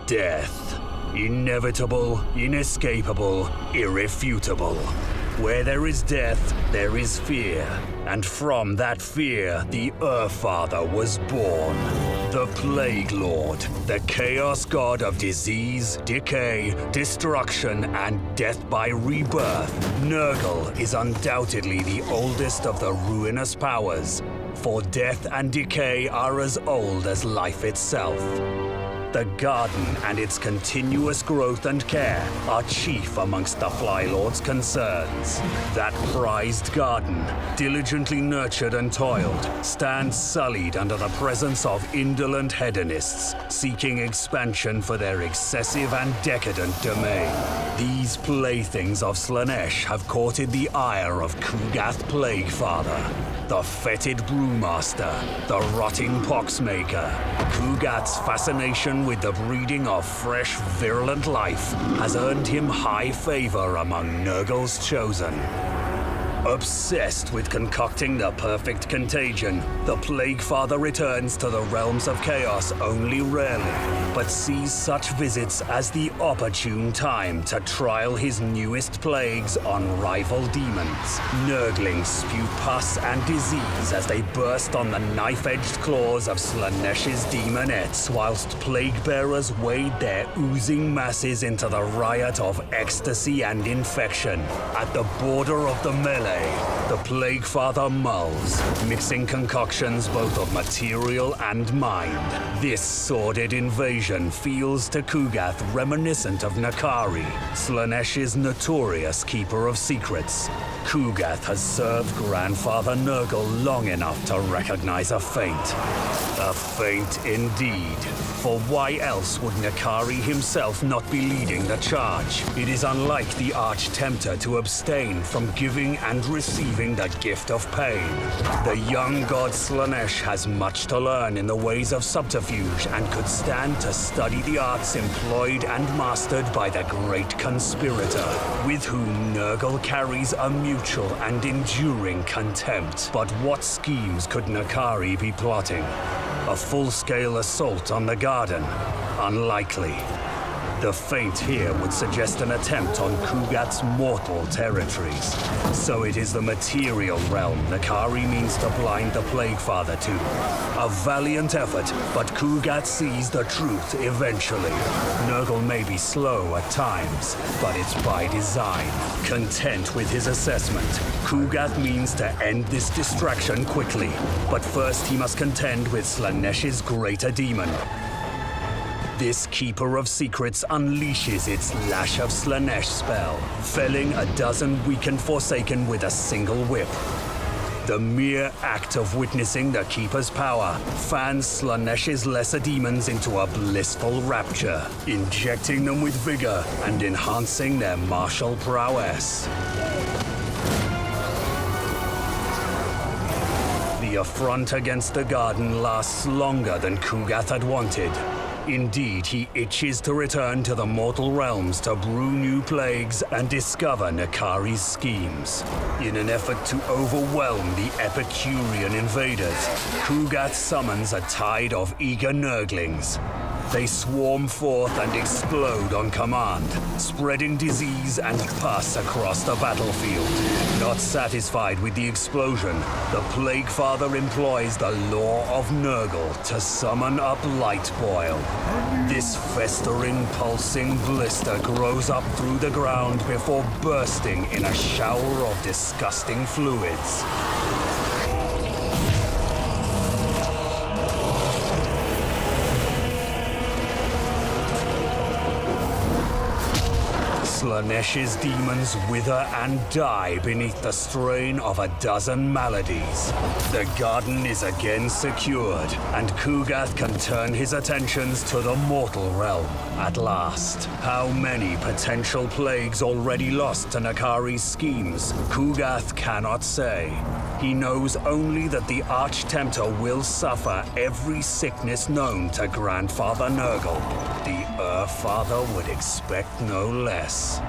Death. Inevitable, inescapable, irrefutable. Where there is death, there is fear. And from that fear, the Father was born. The Plague Lord, the Chaos God of disease, decay, destruction, and death by rebirth. Nurgle is undoubtedly the oldest of the ruinous powers, for death and decay are as old as life itself. The garden and its continuous growth and care are chief amongst the Fly Lord's concerns. That prized garden, diligently nurtured and toiled, stands sullied under the presence of indolent hedonists, seeking expansion for their excessive and decadent domain. These playthings of Slaanesh have courted the ire of Kugath Plaguefather, the fetid brewmaster, the rotting poxmaker. Kugath's fascination with the breeding of fresh, virulent life has earned him high favor among Nurgle's chosen. Obsessed with concocting the perfect contagion, the Plaguefather returns to the realms of chaos only rarely, but sees such visits as the opportune time to trial his newest plagues on rival demons. Nurglings spew pus and disease as they burst on the knife-edged claws of Slaanesh's demonettes, whilst plague-bearers wade their oozing masses into the riot of ecstasy and infection. At the border of the melee, the Plaguefather mulls, mixing concoctions both of material and mind. This sordid invasion feels to Kugath reminiscent of Nakari, Slaanesh's notorious keeper of secrets. Kugath has served Grandfather Nurgle long enough to recognize a feint. A feint indeed. For why else would Nakari himself not be leading the charge? It is unlike the Arch-Tempter to abstain from giving and receiving the gift of pain. The young god Slaanesh has much to learn in the ways of subterfuge and could stand to study the arts employed and mastered by the great conspirator, with whom Nurgle carries a mutual and enduring contempt. But what schemes could Nakari be plotting? A full-scale assault on the garden? Unlikely. The feint here would suggest an attempt on Kugath's mortal territories. So it is the material realm Nakari means to blind the Plaguefather to. A valiant effort, but Kugath sees the truth eventually. Nurgle may be slow at times, but it's by design. Content with his assessment, Kugath means to end this distraction quickly. But first he must contend with Slaanesh's greater demon. This Keeper of Secrets unleashes its Lash of Slaanesh spell, felling a dozen weakened Forsaken with a single whip. The mere act of witnessing the Keeper's power fans Slaanesh's lesser demons into a blissful rapture, injecting them with vigor and enhancing their martial prowess. The affront against the garden lasts longer than Kugath had wanted. Indeed, he itches to return to the mortal realms to brew new plagues and discover Nakari's schemes. In an effort to overwhelm the Epicurean invaders, Kugath summons a tide of eager Nurglings. They swarm forth and explode on command, spreading disease and pus across the battlefield. Not satisfied with the explosion, the Plaguefather employs the law of Nurgle to summon up light boil. This festering, pulsing blister grows up through the ground before bursting in a shower of disgusting fluids. Slaanesh's demons wither and die beneath the strain of a dozen maladies. The garden is again secured, and Kugath can turn his attentions to the mortal realm at last. How many potential plagues already lost to Nakari's schemes, Kugath cannot say. He knows only that the Arch-Tempter will suffer every sickness known to Grandfather Nurgle. The Father would expect no less.